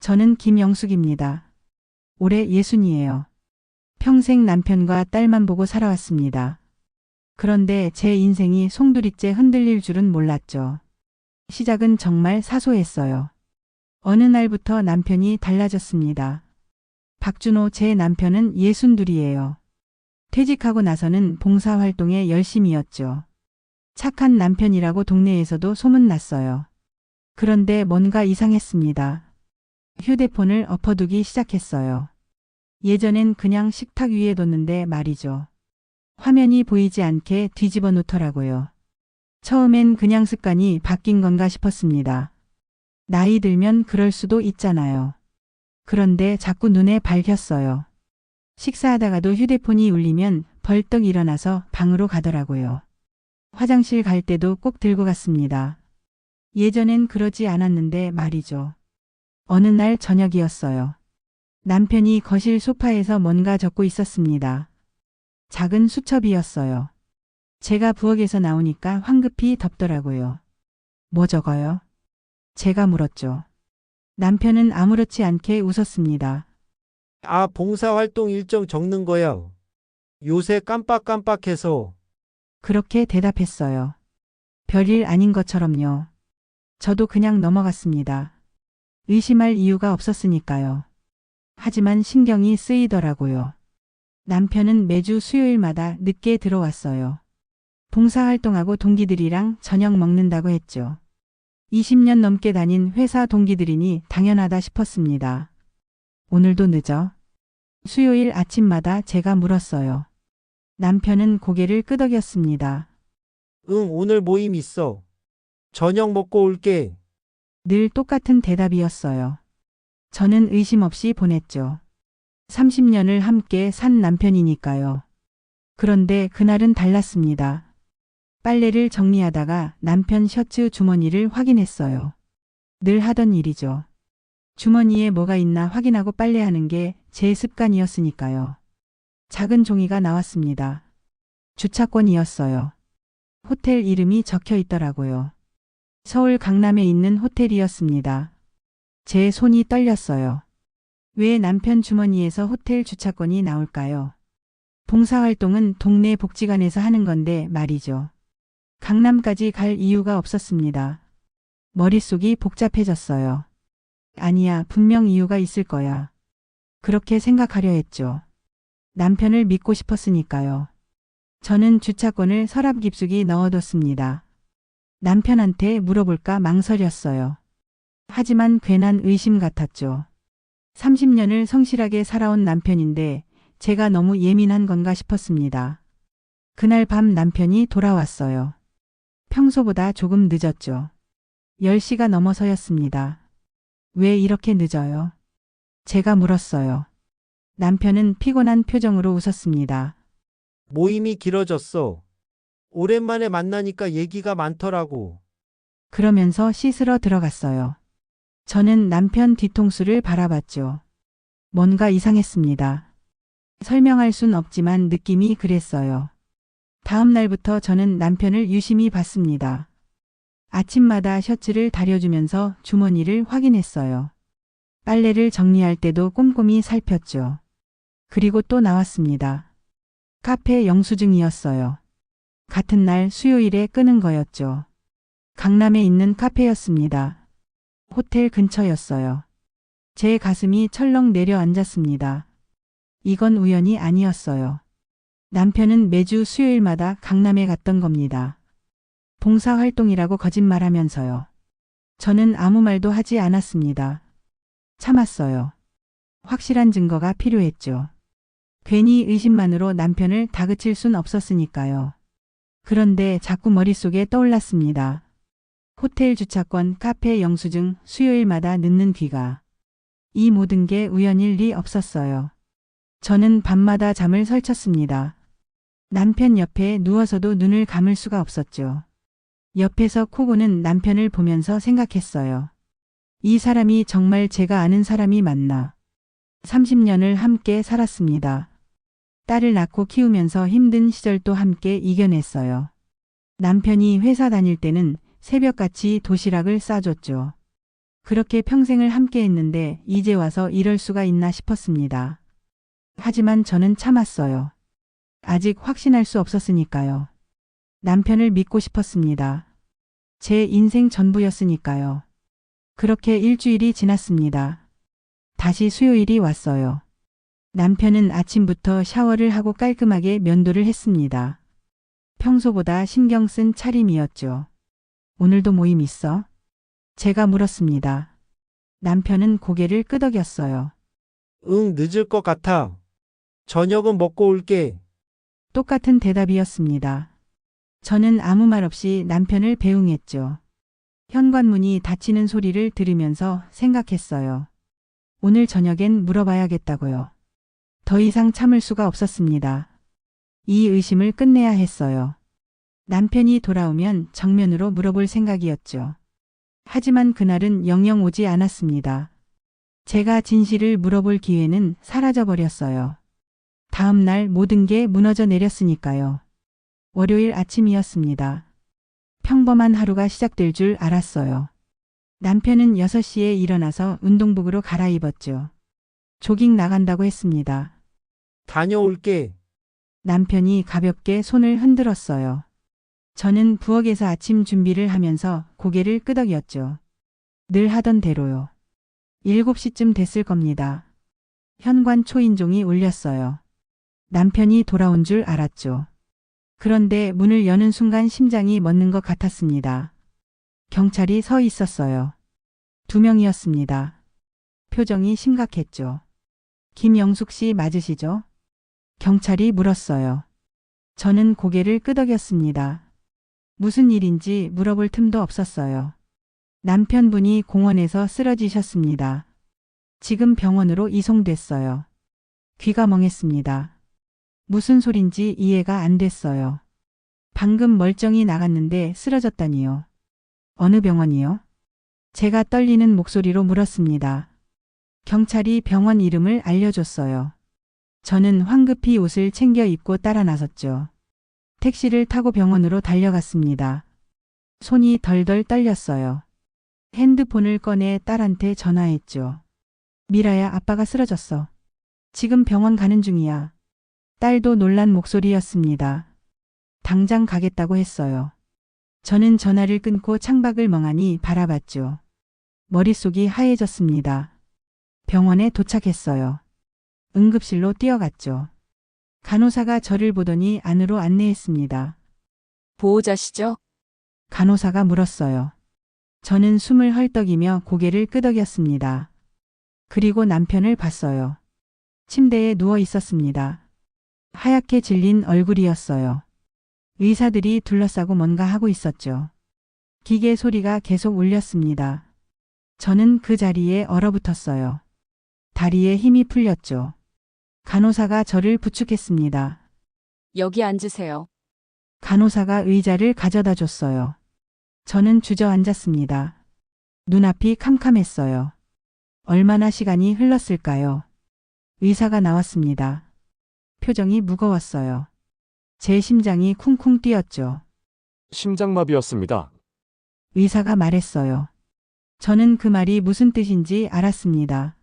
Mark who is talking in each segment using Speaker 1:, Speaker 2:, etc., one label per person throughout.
Speaker 1: 저는 김영숙입니다. 올해 60이에요. 평생 남편과 딸만 보고 살아왔습니다. 그런데 제 인생이 송두리째 흔들릴 줄은 몰랐죠. 시작은 정말 사소했어요. 어느 날부터 남편이 달라졌습니다. 박준호 제 남편은 62이에요. 퇴직하고 나서는 봉사활동에 열심이었죠. 착한 남편이라고 동네에서도 소문났어요. 그런데 뭔가 이상했습니다. 휴대폰을 엎어두기 시작했어요. 예전엔 그냥 식탁 위에 뒀는데 말이죠. 화면이 보이지 않게 뒤집어 놓더라고요. 처음엔 그냥 습관이 바뀐 건가 싶었습니다. 나이 들면 그럴 수도 있잖아요. 그런데 자꾸 눈에 밝혔어요. 식사하다가도 휴대폰이 울리면 벌떡 일어나서 방으로 가더라고요. 화장실 갈 때도 꼭 들고 갔습니다. 예전엔 그러지 않았는데 말이죠. 어느 날 저녁이었어요. 남편이 거실 소파에서 뭔가 적고 있었습니다. 작은 수첩이었어요. 제가 부엌에서 나오니까 황급히 덮더라고요. 뭐 적어요? 제가 물었죠. 남편은 아무렇지 않게 웃었습니다.
Speaker 2: 아, 봉사활동 일정 적는 거야. 요새 깜빡깜빡해서.
Speaker 1: 그렇게 대답했어요. 별일 아닌 것처럼요. 저도 그냥 넘어갔습니다. 의심할 이유가 없었으니까요. 하지만 신경이 쓰이더라고요. 남편은 매주 수요일마다 늦게 들어왔어요. 봉사활동하고 동기들이랑 저녁 먹는다고 했죠. 20년 넘게 다닌 회사 동기들이니 당연하다 싶었습니다. 오늘도 늦어? 수요일 아침마다 제가 물었어요. 남편은 고개를 끄덕였습니다.
Speaker 2: 응, 오늘 모임 있어. 저녁 먹고 올게.
Speaker 1: 늘 똑같은 대답이었어요. 저는 의심 없이 보냈죠. 30년을 함께 산 남편이니까요. 그런데 그날은 달랐습니다. 빨래를 정리하다가 남편 셔츠 주머니를 확인했어요. 늘 하던 일이죠. 주머니에 뭐가 있나 확인하고 빨래하는 게 제 습관이었으니까요. 작은 종이가 나왔습니다. 주차권이었어요. 호텔 이름이 적혀 있더라고요. 서울 강남에 있는 호텔이었습니다. 제 손이 떨렸어요. 왜 남편 주머니에서 호텔 주차권이 나올까요? 봉사활동은 동네 복지관에서 하는 건데 말이죠. 강남까지 갈 이유가 없었습니다. 머릿속이 복잡해졌어요. 아니야, 분명 이유가 있을 거야. 그렇게 생각하려 했죠. 남편을 믿고 싶었으니까요. 저는 주차권을 서랍 깊숙이 넣어뒀습니다. 남편한테 물어볼까 망설였어요. 하지만 괜한 의심 같았죠. 30년을 성실하게 살아온 남편인데 제가 너무 예민한 건가 싶었습니다. 그날 밤 남편이 돌아왔어요. 평소보다 조금 늦었죠. 10시가 넘어서였습니다. 왜 이렇게 늦어요? 제가 물었어요. 남편은 피곤한 표정으로 웃었습니다.
Speaker 2: 모임이 길어졌어. 오랜만에 만나니까 얘기가 많더라고.
Speaker 1: 그러면서 씻으러 들어갔어요. 저는 남편 뒤통수를 바라봤죠. 뭔가 이상했습니다. 설명할 순 없지만 느낌이 그랬어요. 다음 날부터 저는 남편을 유심히 봤습니다. 아침마다 셔츠를 다려주면서 주머니를 확인했어요. 빨래를 정리할 때도 꼼꼼히 살폈죠. 그리고 또 나왔습니다. 카페 영수증이었어요. 같은 날 수요일에 끄는 거였죠. 강남에 있는 카페였습니다. 호텔 근처였어요. 제 가슴이 철렁 내려앉았습니다. 이건 우연이 아니었어요. 남편은 매주 수요일마다 강남에 갔던 겁니다. 봉사활동이라고 거짓말하면서요. 저는 아무 말도 하지 않았습니다. 참았어요. 확실한 증거가 필요했죠. 괜히 의심만으로 남편을 다그칠 순 없었으니까요. 그런데 자꾸 머릿속에 떠올랐습니다. 호텔 주차권, 카페 영수증, 수요일마다 늦는 귀가. 이 모든 게 우연일 리 없었어요. 저는 밤마다 잠을 설쳤습니다. 남편 옆에 누워서도 눈을 감을 수가 없었죠. 옆에서 코 고는 남편을 보면서 생각했어요. 이 사람이 정말 제가 아는 사람이 맞나. 30년을 함께 살았습니다. 딸을 낳고 키우면서 힘든 시절도 함께 이겨냈어요. 남편이 회사 다닐 때는 새벽같이 도시락을 싸줬죠. 그렇게 평생을 함께 했는데 이제 와서 이럴 수가 있나 싶었습니다. 하지만 저는 참았어요. 아직 확신할 수 없었으니까요. 남편을 믿고 싶었습니다. 제 인생 전부였으니까요. 그렇게 일주일이 지났습니다. 다시 수요일이 왔어요. 남편은 아침부터 샤워를 하고 깔끔하게 면도를 했습니다. 평소보다 신경 쓴 차림이었죠. 오늘도 모임 있어? 제가 물었습니다. 남편은 고개를 끄덕였어요.
Speaker 2: 응, 늦을 것 같아. 저녁은 먹고 올게.
Speaker 1: 똑같은 대답이었습니다. 저는 아무 말 없이 남편을 배웅했죠. 현관문이 닫히는 소리를 들으면서 생각했어요. 오늘 저녁엔 물어봐야겠다고요. 더 이상 참을 수가 없었습니다. 이 의심을 끝내야 했어요. 남편이 돌아오면 정면으로 물어볼 생각이었죠. 하지만 그날은 영영 오지 않았습니다. 제가 진실을 물어볼 기회는 사라져버렸어요. 다음 날 모든 게 무너져 내렸으니까요. 월요일 아침이었습니다. 평범한 하루가 시작될 줄 알았어요. 남편은 6시에 일어나서 운동복으로 갈아입었죠. 조깅 나간다고 했습니다.
Speaker 2: 다녀올게.
Speaker 1: 남편이 가볍게 손을 흔들었어요. 저는 부엌에서 아침 준비를 하면서 고개를 끄덕였죠. 늘 하던 대로요. 7시쯤 됐을 겁니다. 현관 초인종이 울렸어요. 남편이 돌아온 줄 알았죠. 그런데 문을 여는 순간 심장이 멎는 것 같았습니다. 경찰이 서 있었어요. 2명이었습니다. 표정이 심각했죠. 김영숙 씨 맞으시죠? 경찰이 물었어요. 저는 고개를 끄덕였습니다. 무슨 일인지 물어볼 틈도 없었어요. 남편분이 공원에서 쓰러지셨습니다. 지금 병원으로 이송됐어요. 귀가 멍했습니다. 무슨 소린지 이해가 안 됐어요. 방금 멀쩡히 나갔는데 쓰러졌다니요. 어느 병원이요? 제가 떨리는 목소리로 물었습니다. 경찰이 병원 이름을 알려줬어요. 저는 황급히 옷을 챙겨 입고 따라 나섰죠. 택시를 타고 병원으로 달려갔습니다. 손이 덜덜 떨렸어요. 핸드폰을 꺼내 딸한테 전화했죠. 미라야, 아빠가 쓰러졌어. 지금 병원 가는 중이야. 딸도 놀란 목소리였습니다. 당장 가겠다고 했어요. 저는 전화를 끊고 창밖을 멍하니 바라봤죠. 머릿속이 하얘졌습니다. 병원에 도착했어요. 응급실로 뛰어갔죠. 간호사가 저를 보더니 안으로 안내했습니다.
Speaker 3: 보호자시죠?
Speaker 1: 간호사가 물었어요. 저는 숨을 헐떡이며 고개를 끄덕였습니다. 그리고 남편을 봤어요. 침대에 누워 있었습니다. 하얗게 질린 얼굴이었어요. 의사들이 둘러싸고 뭔가 하고 있었죠. 기계 소리가 계속 울렸습니다. 저는 그 자리에 얼어붙었어요. 다리에 힘이 풀렸죠. 간호사가 저를 부축했습니다.
Speaker 3: 여기 앉으세요.
Speaker 1: 간호사가 의자를 가져다 줬어요. 저는 주저앉았습니다. 눈앞이 캄캄했어요. 얼마나 시간이 흘렀을까요? 의사가 나왔습니다. 표정이 무거웠어요. 제 심장이 쿵쿵 뛰었죠.
Speaker 4: 심장마비였습니다.
Speaker 1: 의사가 말했어요. 저는 그 말이 무슨 뜻인지 알았습니다.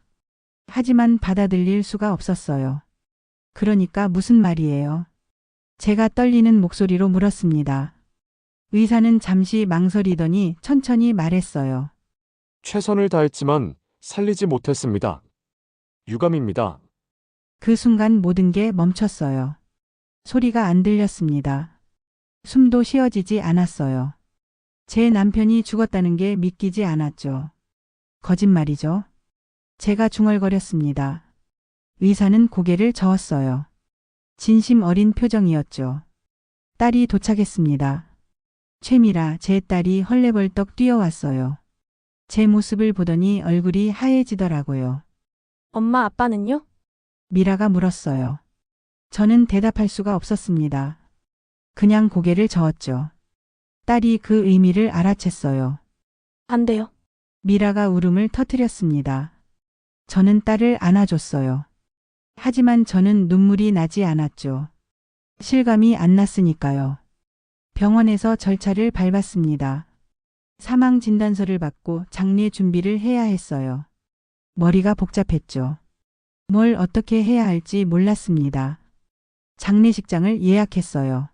Speaker 1: 하지만 받아들일 수가 없었어요. 그러니까 무슨 말이에요? 제가 떨리는 목소리로 물었습니다. 의사는 잠시 망설이더니 천천히 말했어요.
Speaker 4: 최선을 다했지만 살리지 못했습니다. 유감입니다.
Speaker 1: 그 순간 모든 게 멈췄어요. 소리가 안 들렸습니다. 숨도 쉬어지지 않았어요. 제 남편이 죽었다는 게 믿기지 않았죠. 거짓말이죠. 제가 중얼거렸습니다. 의사는 고개를 저었어요. 진심 어린 표정이었죠. 딸이 도착했습니다. 최미라, 제 딸이 헐레벌떡 뛰어왔어요. 제 모습을 보더니 얼굴이 하얘지더라고요.
Speaker 3: 엄마, 아빠는요?
Speaker 1: 미라가 물었어요. 저는 대답할 수가 없었습니다. 그냥 고개를 저었죠. 딸이 그 의미를 알아챘어요.
Speaker 3: 안 돼요.
Speaker 1: 미라가 울음을 터뜨렸습니다. 저는 딸을 안아줬어요. 하지만 저는 눈물이 나지 않았죠. 실감이 안 났으니까요. 병원에서 절차를 밟았습니다. 사망 진단서를 받고 장례 준비를 해야 했어요. 머리가 복잡했죠. 뭘 어떻게 해야 할지 몰랐습니다. 장례식장을 예약했어요.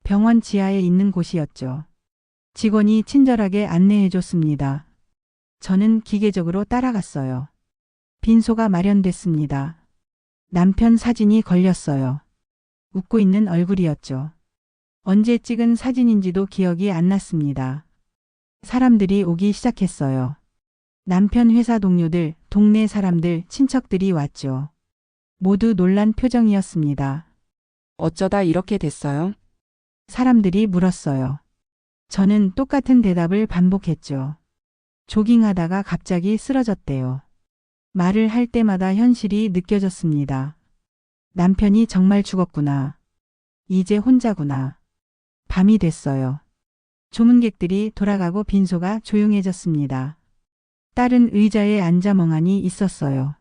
Speaker 1: 병원 지하에 있는 곳이었죠. 직원이 친절하게 안내해 줬습니다. 저는 기계적으로 따라갔어요. 빈소가 마련됐습니다. 남편 사진이 걸렸어요. 웃고 있는 얼굴이었죠. 언제 찍은 사진인지도 기억이 안 났습니다. 사람들이 오기 시작했어요. 남편 회사 동료들, 동네 사람들, 친척들이 왔죠. 모두 놀란 표정이었습니다.
Speaker 5: 어쩌다 이렇게 됐어요?
Speaker 1: 사람들이 물었어요. 저는 똑같은 대답을 반복했죠. 조깅하다가 갑자기 쓰러졌대요. 말을 할 때마다 현실이 느껴졌습니다. 남편이 정말 죽었구나. 이제 혼자구나. 밤이 됐어요. 조문객들이 돌아가고 빈소가 조용해졌습니다. 딸은 의자에 앉아 멍하니 있었어요.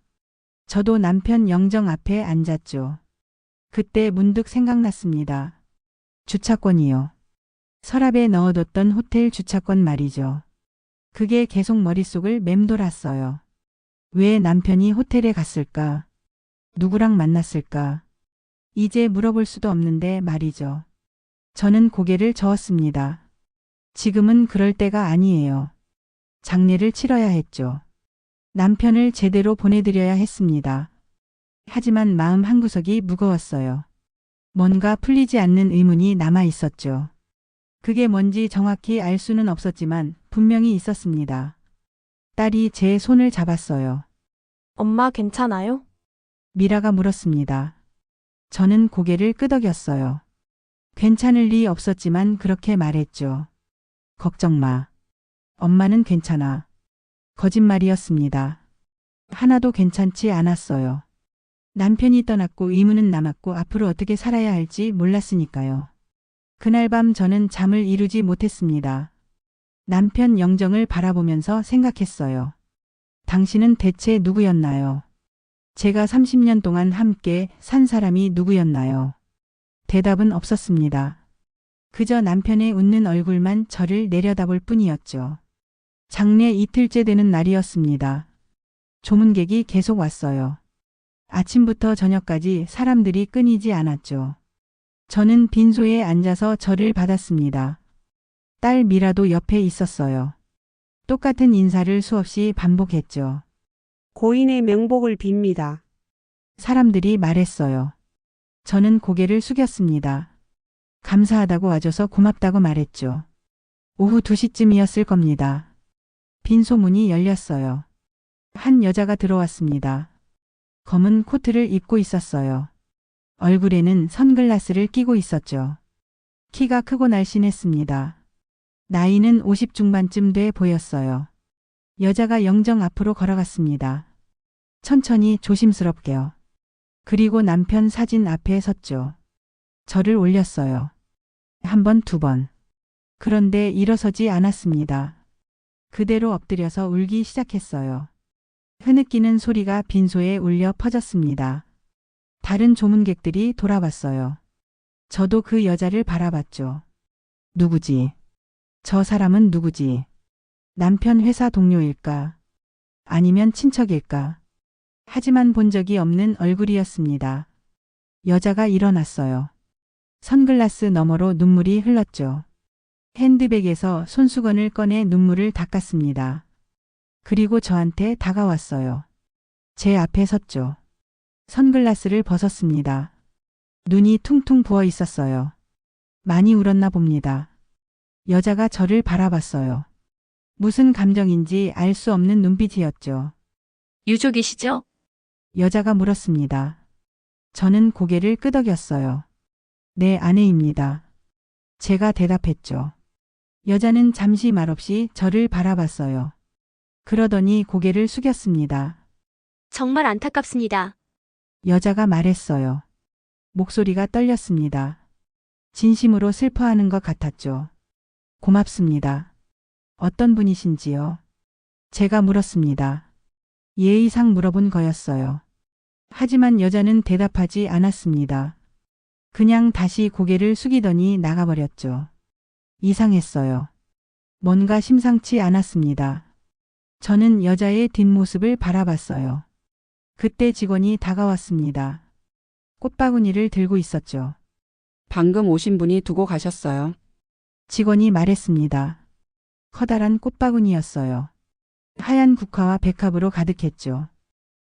Speaker 1: 저도 남편 영정 앞에 앉았죠. 그때 문득 생각났습니다. 주차권이요. 서랍에 넣어뒀던 호텔 주차권 말이죠. 그게 계속 머릿속을 맴돌았어요. 왜 남편이 호텔에 갔을까? 누구랑 만났을까? 이제 물어볼 수도 없는데 말이죠. 저는 고개를 저었습니다. 지금은 그럴 때가 아니에요. 장례를 치러야 했죠. 남편을 제대로 보내드려야 했습니다. 하지만 마음 한구석이 무거웠어요. 뭔가 풀리지 않는 의문이 남아 있었죠. 그게 뭔지 정확히 알 수는 없었지만 분명히 있었습니다. 딸이 제 손을 잡았어요.
Speaker 3: 엄마 괜찮아요?
Speaker 1: 미라가 물었습니다. 저는 고개를 끄덕였어요. 괜찮을 리 없었지만 그렇게 말했죠. 걱정 마. 엄마는 괜찮아. 거짓말이었습니다. 하나도 괜찮지 않았어요. 남편이 떠났고 의문은 남았고 앞으로 어떻게 살아야 할지 몰랐으니까요. 그날 밤 저는 잠을 이루지 못했습니다. 남편 영정을 바라보면서 생각했어요. 당신은 대체 누구였나요? 제가 30년 동안 함께 산 사람이 누구였나요? 대답은 없었습니다. 그저 남편의 웃는 얼굴만 저를 내려다볼 뿐이었죠. 장례 이틀째 되는 날이었습니다. 조문객이 계속 왔어요. 아침부터 저녁까지 사람들이 끊이지 않았죠. 저는 빈소에 앉아서 절을 받았습니다. 딸 미라도 옆에 있었어요. 똑같은 인사를 수없이 반복했죠.
Speaker 6: 고인의 명복을 빕니다.
Speaker 1: 사람들이 말했어요. 저는 고개를 숙였습니다. 감사하다고 와줘서 고맙다고 말했죠. 오후 2시쯤이었을 겁니다. 빈소 문이 열렸어요. 한 여자가 들어왔습니다. 검은 코트를 입고 있었어요. 얼굴에는 선글라스를 끼고 있었죠. 키가 크고 날씬했습니다. 나이는 50 중반쯤 돼 보였어요. 여자가 영정 앞으로 걸어갔습니다. 천천히 조심스럽게요. 그리고 남편 사진 앞에 섰죠. 저를 올렸어요. 한 번, 두 번. 그런데 일어서지 않았습니다. 그대로 엎드려서 울기 시작했어요. 흐느끼는 소리가 빈소에 울려 퍼졌습니다. 다른 조문객들이 돌아봤어요. 저도 그 여자를 바라봤죠. 누구지? 저 사람은 누구지? 남편 회사 동료일까? 아니면 친척일까? 하지만 본 적이 없는 얼굴이었습니다. 여자가 일어났어요. 선글라스 너머로 눈물이 흘렀죠. 핸드백에서 손수건을 꺼내 눈물을 닦았습니다. 그리고 저한테 다가왔어요. 제 앞에 섰죠. 선글라스를 벗었습니다. 눈이 퉁퉁 부어 있었어요. 많이 울었나 봅니다. 여자가 저를 바라봤어요. 무슨 감정인지 알 수 없는 눈빛이었죠.
Speaker 3: 유족이시죠?
Speaker 1: 여자가 물었습니다. 저는 고개를 끄덕였어요. 네, 아내입니다. 제가 대답했죠. 여자는 잠시 말없이 저를 바라봤어요. 그러더니 고개를 숙였습니다.
Speaker 7: 정말 안타깝습니다.
Speaker 1: 여자가 말했어요. 목소리가 떨렸습니다. 진심으로 슬퍼하는 것 같았죠. 고맙습니다. 어떤 분이신지요? 제가 물었습니다. 예의상 물어본 거였어요. 하지만 여자는 대답하지 않았습니다. 그냥 다시 고개를 숙이더니 나가버렸죠. 이상했어요. 뭔가 심상치 않았습니다. 저는 여자의 뒷모습을 바라봤어요. 그때 직원이 다가왔습니다. 꽃바구니를 들고 있었죠.
Speaker 5: 방금 오신 분이 두고 가셨어요.
Speaker 1: 직원이 말했습니다. 커다란 꽃바구니였어요. 하얀 국화와 백합으로 가득했죠.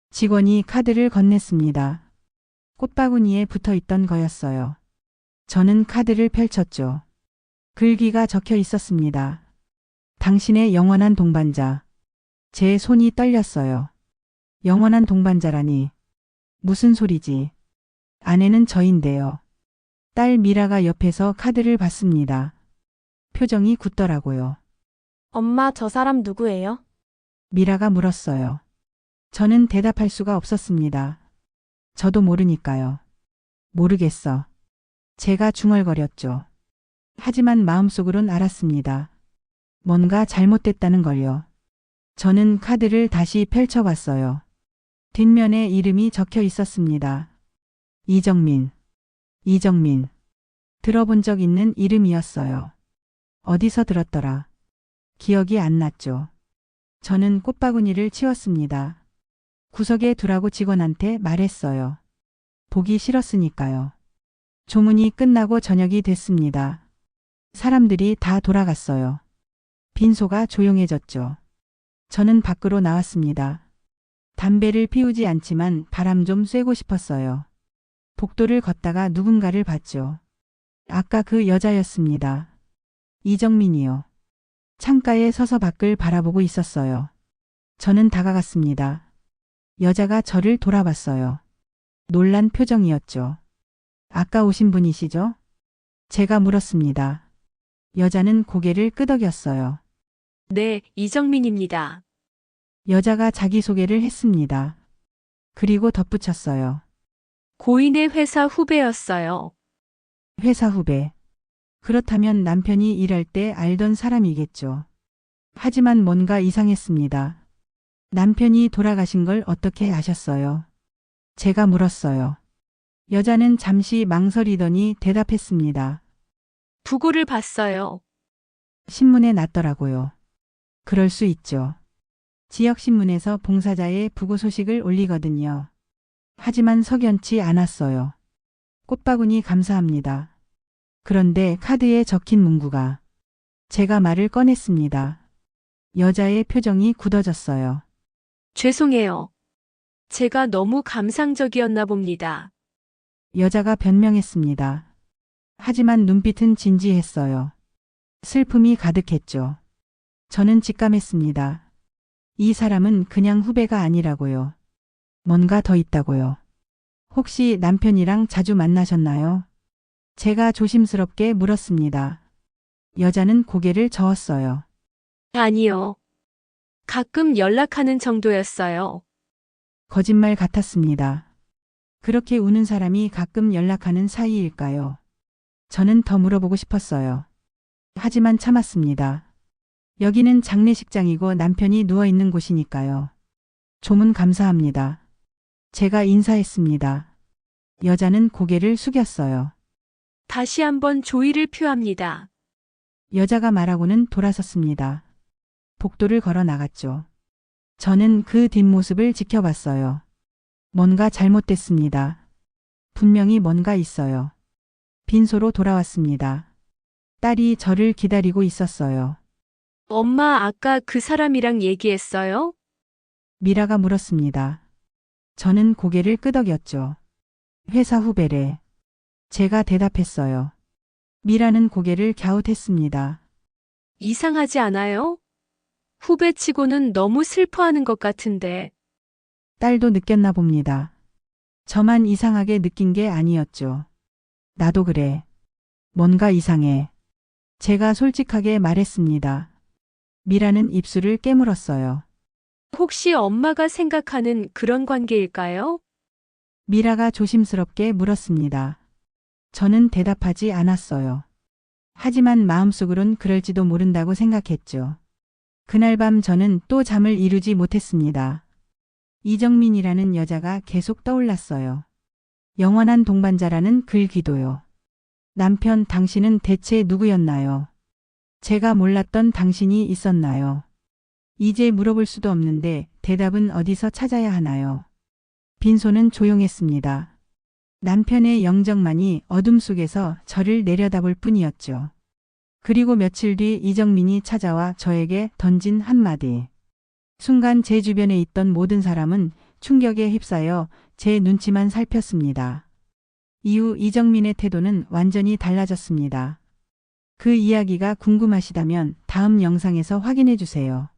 Speaker 1: 직원이 카드를 건넸습니다. 꽃바구니에 붙어 있던 거였어요. 저는 카드를 펼쳤죠. 글귀가 적혀 있었습니다. 당신의 영원한 동반자. 제 손이 떨렸어요. 영원한 동반자라니. 무슨 소리지? 아내는 저인데요. 딸 미라가 옆에서 카드를 봤습니다. 표정이 굳더라고요.
Speaker 3: 엄마, 저 사람 누구예요?
Speaker 1: 미라가 물었어요. 저는 대답할 수가 없었습니다. 저도 모르니까요. 모르겠어. 제가 중얼거렸죠. 하지만 마음속으론 알았습니다. 뭔가 잘못됐다는 걸요. 저는 카드를 다시 펼쳐봤어요. 뒷면에 이름이 적혀 있었습니다. 이정민. 이정민. 들어본 적 있는 이름이었어요. 어디서 들었더라. 기억이 안 났죠. 저는 꽃바구니를 치웠습니다. 구석에 두라고 직원한테 말했어요. 보기 싫었으니까요. 조문이 끝나고 저녁이 됐습니다. 사람들이 다 돌아갔어요. 빈소가 조용해졌죠. 저는 밖으로 나왔습니다. 담배를 피우지 않지만 바람 좀 쐬고 싶었어요. 복도를 걷다가 누군가를 봤죠. 아까 그 여자였습니다. 이정민이요. 창가에 서서 밖을 바라보고 있었어요. 저는 다가갔습니다. 여자가 저를 돌아봤어요. 놀란 표정이었죠. 아까 오신 분이시죠? 제가 물었습니다. 여자는 고개를 끄덕였어요.
Speaker 7: 네, 이정민입니다.
Speaker 1: 여자가 자기소개를 했습니다. 그리고 덧붙였어요.
Speaker 7: 고인의 회사 후배였어요.
Speaker 1: 회사 후배. 그렇다면 남편이 일할 때 알던 사람이겠죠. 하지만 뭔가 이상했습니다. 남편이 돌아가신 걸 어떻게 아셨어요? 제가 물었어요. 여자는 잠시 망설이더니 대답했습니다.
Speaker 7: 부고를 봤어요.
Speaker 1: 신문에 났더라고요. 그럴 수 있죠. 지역신문에서 봉사자의 부고 소식을 올리거든요. 하지만 석연치 않았어요. 꽃바구니 감사합니다. 그런데 카드에 적힌 문구가. 제가 말을 꺼냈습니다. 여자의 표정이 굳어졌어요.
Speaker 7: 죄송해요. 제가 너무 감상적이었나 봅니다.
Speaker 1: 여자가 변명했습니다. 하지만 눈빛은 진지했어요. 슬픔이 가득했죠. 저는 직감했습니다. 이 사람은 그냥 후배가 아니라고요. 뭔가 더 있다고요. 혹시 남편이랑 자주 만나셨나요? 제가 조심스럽게 물었습니다. 여자는 고개를 저었어요.
Speaker 7: 아니요. 가끔 연락하는 정도였어요.
Speaker 1: 거짓말 같았습니다. 그렇게 우는 사람이 가끔 연락하는 사이일까요? 저는 더 물어보고 싶었어요. 하지만 참았습니다. 여기는 장례식장이고 남편이 누워있는 곳이니까요. 조문 감사합니다. 제가 인사했습니다. 여자는 고개를 숙였어요.
Speaker 7: 다시 한번 조의를 표합니다.
Speaker 1: 여자가 말하고는 돌아섰습니다. 복도를 걸어 나갔죠. 저는 그 뒷모습을 지켜봤어요. 뭔가 잘못됐습니다. 분명히 뭔가 있어요. 빈소로 돌아왔습니다. 딸이 저를 기다리고 있었어요.
Speaker 7: 엄마, 아까 그 사람이랑 얘기했어요?
Speaker 1: 미라가 물었습니다. 저는 고개를 끄덕였죠. 회사 후배래. 제가 대답했어요. 미라는 고개를 갸웃했습니다.
Speaker 7: 이상하지 않아요? 후배치고는 너무 슬퍼하는 것 같은데.
Speaker 1: 딸도 느꼈나 봅니다. 저만 이상하게 느낀 게 아니었죠. 나도 그래. 뭔가 이상해. 제가 솔직하게 말했습니다. 미라는 입술을 깨물었어요.
Speaker 7: 혹시 엄마가 생각하는 그런 관계일까요?
Speaker 1: 미라가 조심스럽게 물었습니다. 저는 대답하지 않았어요. 하지만 마음속으론 그럴지도 모른다고 생각했죠. 그날 밤 저는 또 잠을 이루지 못했습니다. 이정민이라는 여자가 계속 떠올랐어요. 영원한 동반자라는 글귀도요. 남편, 당신은 대체 누구였나요? 제가 몰랐던 당신이 있었나요? 이제 물어볼 수도 없는데 대답은 어디서 찾아야 하나요? 빈소는 조용했습니다. 남편의 영정만이 어둠 속에서 저를 내려다볼 뿐이었죠. 그리고 며칠 뒤 이정민이 찾아와 저에게 던진 한마디. 순간 제 주변에 있던 모든 사람은 충격에 휩싸여 제 눈치만 살폈습니다. 이후 이정민의 태도는 완전히 달라졌습니다. 그 이야기가 궁금하시다면 다음 영상에서 확인해 주세요.